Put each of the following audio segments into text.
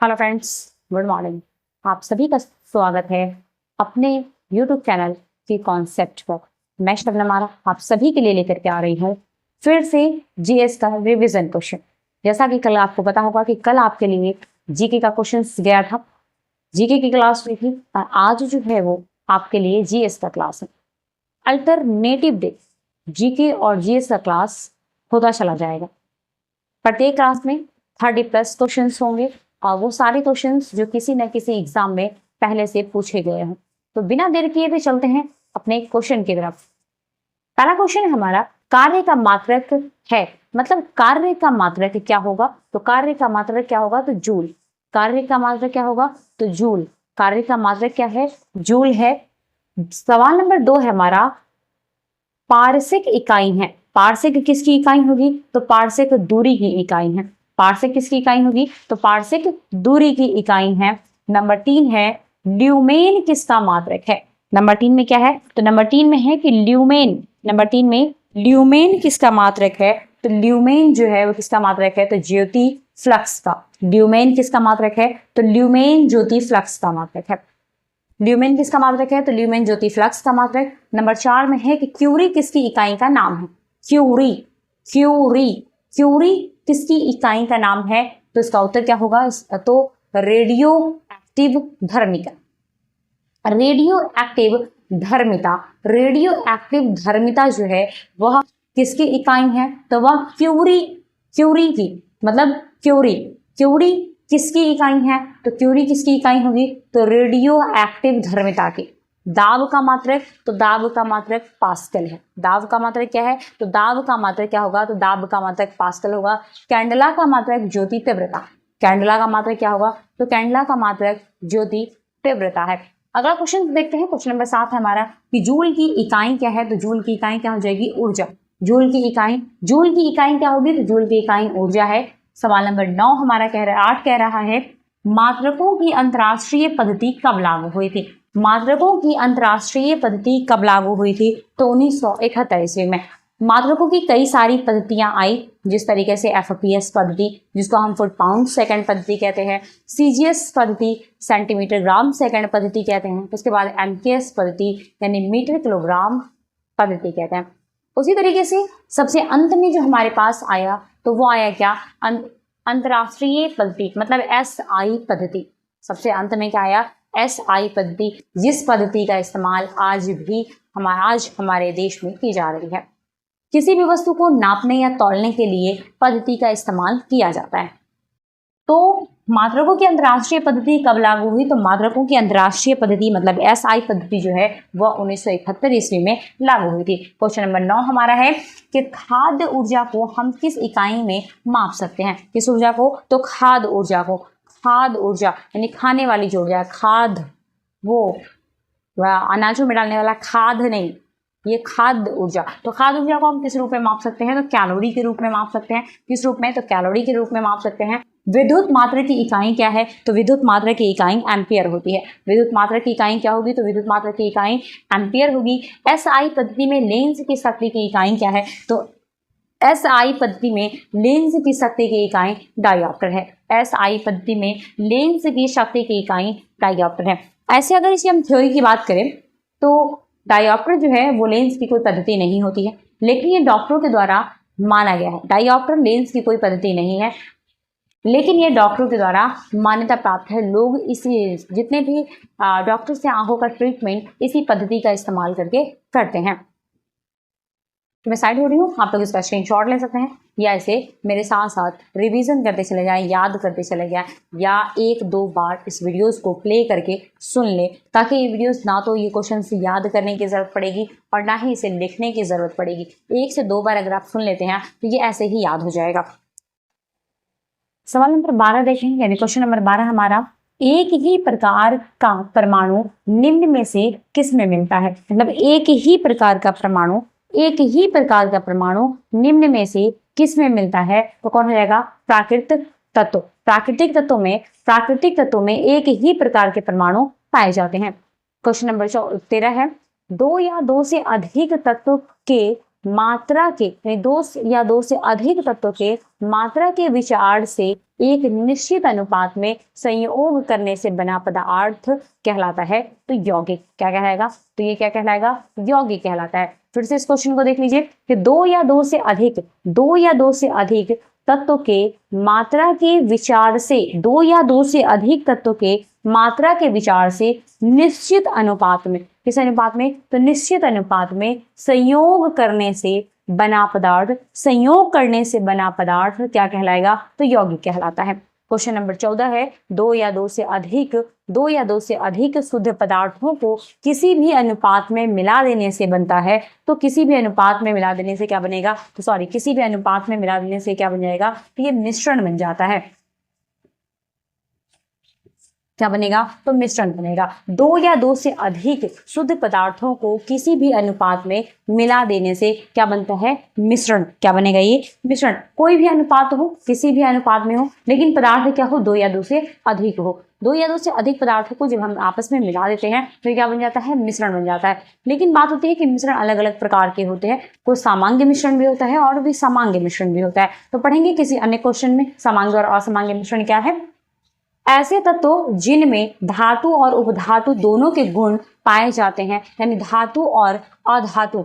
Hello friends, good morning. आप सभी का स्वागत है अपने यूट्यूब चैनल के कॉन्सेप्ट पर। मैं शबनम आरा आप सभी के लिए लेकर के आ रही हूँ फिर से जीएस का रिवीजन क्वेश्चन। जैसा कि कल आपको पता होगा कि कल आपके लिए जीके का क्वेश्चन गया था, जीके की क्लास हुई थी, और आज जो है वो आपके लिए जीएस का क्लास है। अल्टरनेटिव डे जीके और जीएस का क्लास होता चला जाएगा। प्रत्येक क्लास में 30+ क्वेश्चन होंगे और वो सारे क्वेश्चंस जो किसी न किसी एग्जाम में पहले से पूछे गए हैं। तो बिना देर किए हुए चलते हैं अपने क्वेश्चन की तरफ। पहला क्वेश्चन हमारा कार्य का मात्रक है, मतलब कार्य का मात्रक क्या होगा? तो कार्य का मात्रक क्या होगा? तो जूल। कार्य का मात्रक क्या होगा? तो जूल। कार्य का मात्रक क्या है? जूल है। सवाल नंबर 2 है हमारा पारसिक इकाई है। पारसिक किसकी इकाई होगी? तो पारसिक दूरी की इकाई है। पारसिक किसकी इकाई होगी? तो पारसिक दूरी की इकाई है। नंबर 3 है ल्यूमेन किसका मात्रक है? नंबर 3 में क्या है? तो नंबर 3 में है कि ल्यूमेन। नंबर 3 में ल्यूमेन किसका मात्रक है? तो ल्यूमेन जो है वो किसका मात्रक है? तो ज्योति फ्लक्स का। ल्यूमेन किसका मात्रक है? तो ल्यूमेन ज्योति फ्लक्स का मात्रक है। ल्यूमेन किसका मात्रक है? तो ल्यूमेन ज्योति फ्लक्स का मात्रक। नंबर 4 में है कि क्यूरी किसकी इकाई का नाम है? क्यूरी। क्यूरी क्यूरी किसकी इकाई का नाम है? तो इसका उत्तर क्या होगा? तो रेडियो एक्टिव धर्मिता। रेडियो एक्टिव धर्मिता। रेडियो एक्टिव धर्मिता जो है वह किसकी इकाई है? तो वह क्यूरी। क्यूरी की मतलब क्यूरी। क्यूरी किसकी इकाई है? तो क्यूरी किसकी इकाई होगी? तो रेडियो एक्टिव धर्मिता की। दाब का मात्रक, तो दाब का मात्रक पास्कल है। दाब का मात्रक क्या है? तो दाब का मात्रक क्या होगा? तो दाब का मात्रक पास्कल होगा। कैंडला का मात्रक ज्योति तीव्रता। कैंडला का मात्रक क्या होगा? तो कैंडला का मात्रक ज्योति तीव्रता है। अगला क्वेश्चन देखते हैं। क्वेश्चन नंबर 7 है हमारा कि जूल की इकाई क्या है? तो जूल की इकाई क्या हो जाएगी? ऊर्जा। जूल की इकाई, जूल की इकाई क्या होगी? तो जूल की इकाई ऊर्जा है। सवाल नंबर 9 हमारा कह रहा है 8 कह रहा है मात्रकों की अंतरराष्ट्रीय पद्धति कब लागू हुई थी? मात्रकों की अंतरराष्ट्रीय पद्धति कब लागू हुई थी? तो 1971 ईस्वी में। मात्रकों की कई सारी पद्धतियां आई, जिस तरीके से एफपीएस पद्धति जिसको हम फुट पाउंड सेकंड पद्धति कहते हैं, सीजीएस पद्धति सेंटीमीटर ग्राम सेकंड पद्धति कहते हैं, उसके बाद एमकेएस पद्धति यानी मीटर किलोग्राम पद्धति कहते हैं। उसी तरीके से सबसे अंत में जो हमारे पास आया तो वो आया क्या? अंतरराष्ट्रीय पद्धति मतलब एसआई पद्धति। सबसे अंत में क्या आया? एसआई पद्धति, जिस पद्धति का इस्तेमाल आज हमारे देश में की जा रही है। किसी भी वस्तु को नापने या तौलने के लिए पद्धति का इस्तेमाल किया जाता है। तो मात्रकों की अंतरराष्ट्रीय पद्धति कब लागू हुई? तो मात्रकों की अंतरराष्ट्रीय पद्धति मतलब एसआई पद्धति जो है वह 1971 ईस्वी में लागू हुई थी। क्वेश्चन नंबर 9 हमारा है कि खाद्य ऊर्जा को हम किस इकाई में माप सकते हैं? किस ऊर्जा को? तो खाद्य ऊर्जा को। खाद्य ऊर्जा यानी खाने वाली जो ऊर्जा है, खाद्य, वो अनाजों में डालने वाला खाद्य नहीं, ये खाद्य ऊर्जा। तो खाद्य ऊर्जा को हम किस रूप में माप सकते हैं? तो कैलोरी के रूप में माप सकते हैं। किस रूप में? तो कैलोरी के रूप में माप सकते हैं। विद्युत मात्रा की इकाई क्या है? तो विद्युत मात्रा की इकाई एम्पियर होती है। विद्युत मात्रा की इकाई क्या होगी? तो विद्युत मात्रा की इकाई एम्पियर होगी। एसआई पद्धति में लेंस की शक्ति की इकाई क्या है? तो एसआई पद्धति में लेंस की शक्ति की इकाई डायोप्टर है। एसआई पद्धति में लेंस की शक्ति की इकाई डायोप्टर है। ऐसे अगर इसी हम थ्योरी की बात करें तो डायोप्टर जो है वो लेंस की कोई पद्धति नहीं होती है, लेकिन ये डॉक्टरों के द्वारा माना गया है। डायोप्टर लेंस की कोई पद्धति नहीं है, लेकिन ये डॉक्टरों के द्वारा मान्यता प्राप्त है। लोग इसी जितने भी डॉक्टर से आंखों का ट्रीटमेंट इसी पद्धति का इस्तेमाल करके करते हैं। तो मैं साइड हो रही हूँ, आप लोग इसका स्क्रीनशॉट ले सकते हैं या इसे मेरे साथ साथ रिवीजन करते चले जाएं, याद करते चले जाएं, या 1-2 बार इस वीडियोस को प्ले करके सुन ले, ताकि ये वीडियोस ना तो ये क्वेश्चन याद करने की ज़रूरत पड़ेगी और ना ही इसे लिखने की ज़रूरत पड़ेगी। 1 से 2 बार अगर आप सुन लेते हैं तो ये ऐसे ही याद हो जाएगा। सवाल नंबर 12 देखेंगे, यानी क्वेश्चन नंबर 12 हमारा एक ही प्रकार का परमाणु निम्न में से किस में मिलता है? मतलब एक ही प्रकार का परमाणु निम्न में से किस में मिलता है? तो कौन हो जाएगा? प्राकृतिक तत्व। प्राकृतिक तत्वों में एक ही प्रकार के परमाणु पाए जाते हैं। क्वेश्चन नंबर 13 है 2 या 2 से अधिक तत्व के मात्रा के यानी दो या दो से अधिक तत्वों के मात्रा के विचार से एक निश्चित अनुपात में संयोग करने से बना पदार्थ कहलाता है तो यौगिक। क्या कहलाएगा? तो ये क्या कहलाएगा? यौगिक कहलाता है। फिर से इस क्वेश्चन को देख लीजिए कि दो या दो से अधिक तत्वों के मात्रा के विचार से, दो या दो से अधिक तत्वों के मात्रा के विचार से निश्चित अनुपात में, किस अनुपात में? तो निश्चित अनुपात में संयोग करने से बना पदार्थ, संयोग करने से बना पदार्थ क्या कहलाएगा? तो यौगिक कहलाता है। क्वेश्चन नंबर 14 है, दो या दो से अधिक शुद्ध पदार्थों को किसी भी अनुपात में मिला देने से बनता है तो किसी भी अनुपात में मिला देने से क्या बनेगा? तो सॉरी, किसी भी अनुपात में मिला देने से क्या बन जाएगा? तो ये मिश्रण बन जाता है। क्या बनेगा? तो मिश्रण बनेगा। दो या दो से अधिक शुद्ध पदार्थों को किसी भी अनुपात में मिला देने से क्या बनता है? मिश्रण। क्या बनेगा? ये मिश्रण। कोई भी अनुपात हो, किसी भी अनुपात में हो, लेकिन पदार्थ क्या हो? दो या दो से अधिक हो। दो या दो से अधिक पदार्थों को जब हम आपस में मिला देते हैं तो क्या बन जाता है? मिश्रण बन जाता है। लेकिन बात होती है कि मिश्रण अलग अलग प्रकार के होते हैं। कोई सामांग मिश्रण भी होता है और भी सामांग मिश्रण भी होता है। तो पढ़ेंगे किसी अन्य क्वेश्चन में सामांग और असामांग मिश्रण क्या है। ऐसे तत्व जिनमें धातु और उपधातु दोनों के गुण पाए जाते हैं, यानी धातु और अधातु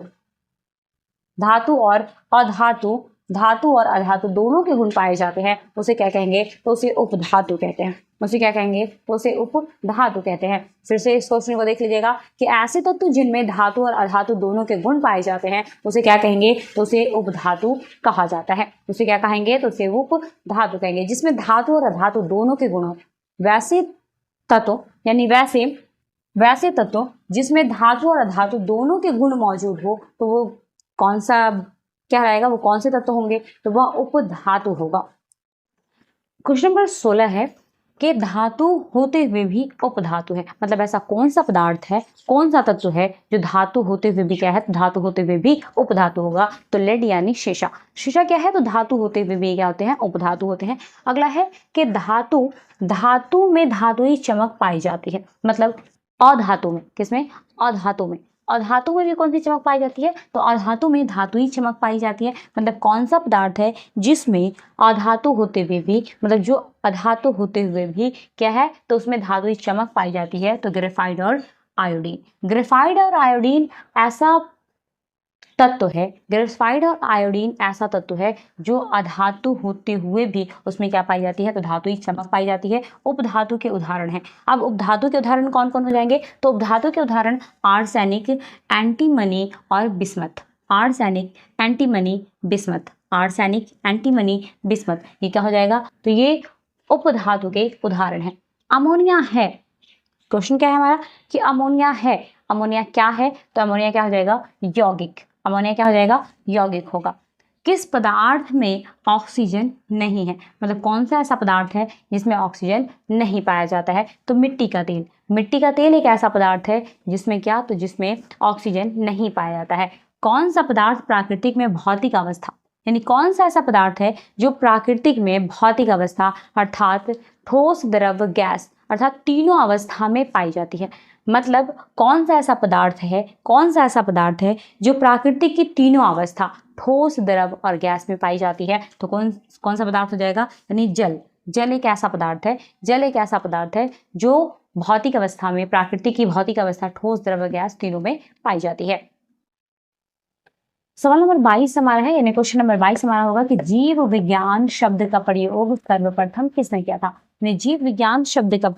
दोनों के गुण पाए जाते हैं, उसे क्या कहेंगे? तो उसे उपधातु कहते हैं। उसे क्या कहेंगे? तो उसे उपधातु कहते हैं। फिर से इस क्वेश्चन को देख लीजिएगा कि ऐसे तत्व जिनमें धातु और अधातु दोनों के गुण पाए जाते हैं उसे क्या कहेंगे? तो उसे उपधातु कहा जाता है। उसे क्या कहेंगे? तो उसे उपधातु कहेंगे। जिसमें धातु और अधातु दोनों के गुण हो, वैसे तत्व यानी वैसे तत्व जिसमें धातु और अधातु दोनों के गुण मौजूद हो तो वो कौन सा क्या रहेगा? वो कौन से तत्व होंगे? तो वह उपधातु होगा। क्वेश्चन नंबर 16 है कि धातु होते हुए भी उपधातु है, मतलब ऐसा कौन सा पदार्थ है, कौन सा तत्व है जो धातु होते हुए भी क्या है? धातु होते हुए भी उपधातु होगा। तो लेड यानी शीशा। शीशा क्या है? तो धातु होते हुए भी क्या होते हैं? उपधातु होते हैं। अगला है कि धातु में धातुई चमक पाई जाती है, मतलब अधातु में। किसमें? अधातु में। अधातु में भी कौन सी चमक पाई जाती है? तो अधातु में धातुई चमक पाई जाती है। मतलब कौन सा पदार्थ है जिसमें अधातु होते हुए भी, मतलब जो अधातु होते हुए भी क्या है? तो उसमें धातुई चमक पाई जाती है। तो ग्रेफाइट और आयोडीन। ग्रेफाइट और आयोडीन ऐसा तत्व है, ग्रेफाइट और आयोडीन ऐसा तत्व है जो अधातु होते हुए भी उसमें क्या पाई जाती है? तो धातुई चमक पाई जाती है। उपधातु के उदाहरण है। अब उपधातु के उदाहरण कौन कौन हो जाएंगे? तो उपधातु के उदाहरण आर्सेनिक, एंटीमनी और bismuth. Arsenic, antimony, bismuth. Arsenic, antimony, bismuth, ये क्या हो जाएगा? तो ये उपधातु के उदाहरण है। अमोनिया है। क्वेश्चन क्या है हमारा कि अमोनिया है। अमोनिया क्या है? तो अमोनिया क्या हो जाएगा? यौगिक। अमोनिया क्या हो जाएगा? यौगिक होगा। किस पदार्थ में ऑक्सीजन नहीं है? मतलब कौन सा ऐसा पदार्थ है जिसमें ऑक्सीजन नहीं पाया जाता है? तो मिट्टी का तेल। मिट्टी का तेल एक ऐसा पदार्थ है जिसमें क्या? तो जिसमें ऑक्सीजन नहीं पाया जाता है। कौन सा पदार्थ प्राकृतिक में भौतिक अवस्था, यानी कौन सा ऐसा पदार्थ है जो प्राकृतिक में भौतिक अवस्था अर्थात ठोस, द्रव, गैस अर्थात तीनों अवस्था में पाई जाती है? मतलब कौन सा ऐसा पदार्थ है जो प्रकृति की तीनों अवस्था ठोस, द्रव और गैस में पाई जाती है? तो कौन सा पदार्थ हो जाएगा? यानी जल। जल एक ऐसा पदार्थ है जो भौतिक अवस्था में, प्रकृति की भौतिक अवस्था ठोस, द्रव, गैस तीनों में पाई जाती है। सवाल नंबर 22 हमारा है, यानी क्वेश्चन नंबर 22 हमारा होगा कि जीव विज्ञान शब्द का प्रयोग सर्वप्रथम किसने किया था? जीव विज्ञान शब्द का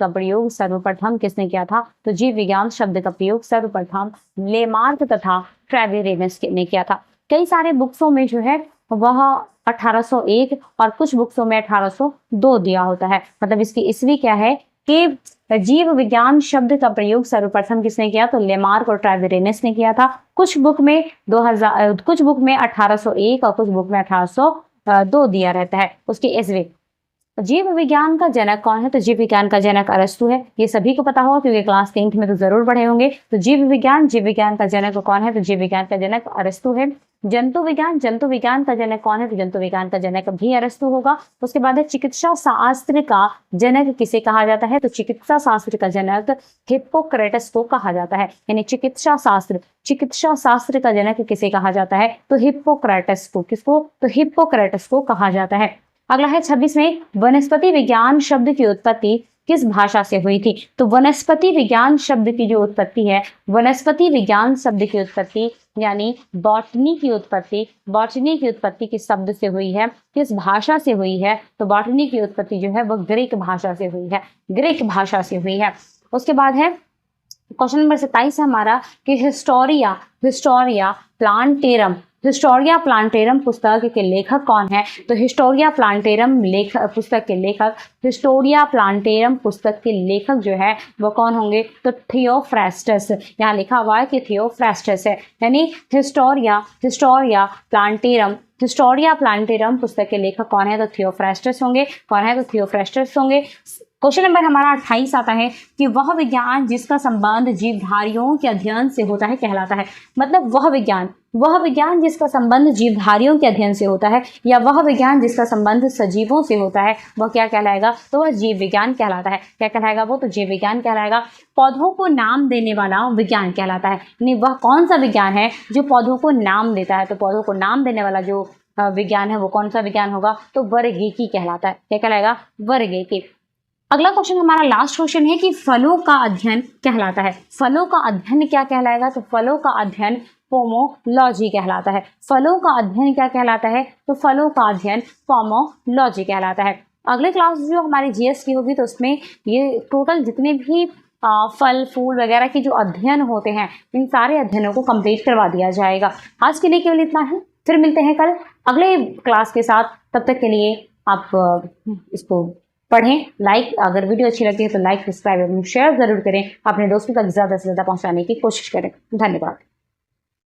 प्रयोग सर्वप्रथम किसने किया था? तो जीव विज्ञान शब्द का प्रयोग सर्वप्रथम लेमार्क तथा ट्रेवेरेनस ने किया था। कई सारे बुक्सों में जो है वह 1801 और कुछ बुक्सों में 1802 दिया होता है। मतलब इसकी ईस्वी क्या है कि जीव विज्ञान शब्द का प्रयोग सर्वप्रथम किसने किया? तो लेमार्क और ट्रेवेरेनस ने किया था। कुछ बुक में 1801 और कुछ बुक में 1802 दिया रहता है उसकी ईस्वी। जीव विज्ञान का जनक कौन है? तो जीव विज्ञान का जनक अरस्तु है। ये सभी को पता होगा क्योंकि क्लास 10th में तो जरूर पढ़े होंगे। तो जीव विज्ञान का जनक कौन है? तो जीव विज्ञान का जनक अरस्तु है। जंतु विज्ञान का जनक कौन है? तो जंतु विज्ञान का जनक भी अरस्तु होगा। उसके बाद है चिकित्सा शास्त्र का जनक किसे कहा जाता है? तो चिकित्सा शास्त्र का जनक हिप्पोक्रेटस को कहा जाता है। यानी चिकित्सा शास्त्र का जनक किसे कहा जाता है? तो हिप्पोक्रेटस को। किसको? तो हिप्पोक्रेटस को कहा जाता है। अगला है 26 में, वनस्पति विज्ञान शब्द की उत्पत्ति किस भाषा से हुई थी? तो वनस्पति विज्ञान शब्द की जो उत्पत्ति है, वनस्पति विज्ञान शब्द की उत्पत्ति यानी बॉटनी की उत्पत्ति किस शब्द से हुई है? किस भाषा से हुई है? तो बॉटनी की उत्पत्ति जो है वो ग्रीक भाषा से हुई है। ग्रीक भाषा से हुई है। उसके बाद है क्वेश्चन नंबर 27 है हमारा कि हिस्टोरिया प्लांटेरम पुस्तक के लेखक कौन है? तो हिस्टोरिया प्लांटेरम पुस्तक के लेखक जो है वो कौन होंगे? तो थियोफ्रास्टस। यहाँ लिखा हुआ है कि थियोफ्रास्टस है। यानी हिस्टोरिया प्लांटेरम पुस्तक के लेखक कौन है? तो थियोफ्रास्टस होंगे। क्वेश्चन नंबर हमारा 28 आता है कि वह विज्ञान जिसका संबंध जीवधारियों के अध्ययन से होता है कहलाता है। मतलब वह विज्ञान जिसका संबंध जीवधारियों के अध्ययन से होता है या वह विज्ञान जिसका संबंध सजीवों से होता है वह क्या कहलाएगा? तो वह जीव विज्ञान कहलाता है। क्या कहलाएगा वो? तो जीव विज्ञान कहलाएगा। पौधों को नाम देने वाला विज्ञान कहलाता है। यानी वह कौन सा विज्ञान है जो पौधों को नाम देता है? तो पौधों को नाम देने वाला जो विज्ञान है वो कौन सा विज्ञान होगा? तो वर्गीकी कहलाता है। क्या कहलाएगा? वर्गीकी। अगला क्वेश्चन हमारा लास्ट क्वेश्चन है कि फलों का अध्ययन कहलाता है। फलों का अध्ययन क्या कहलाएगा? तो फलों का अध्ययन पोमोलॉजी कहलाता है। फलों का अध्ययन क्या कहलाता है? तो फलों का अध्ययन पोमोलॉजी कहलाता है। अगले क्लास जो हमारी जीएस की होगी तो उसमें ये टोटल जितने भी फल फूल वगैरह के जो अध्ययन होते हैं इन सारे अध्ययनों को कंप्लीट करवा दिया जाएगा। आज के लिए केवल इतना है। फिर मिलते हैं कल अगले क्लास के साथ। तब तक के लिए आप इसको पढ़ें। अगर वीडियो अच्छी लगी है तो लाइक, सब्सक्राइब एवं शेयर जरूर करें। अपने दोस्तों तक ज़्यादा से ज़्यादा पहुंचाने की कोशिश करें। धन्यवाद।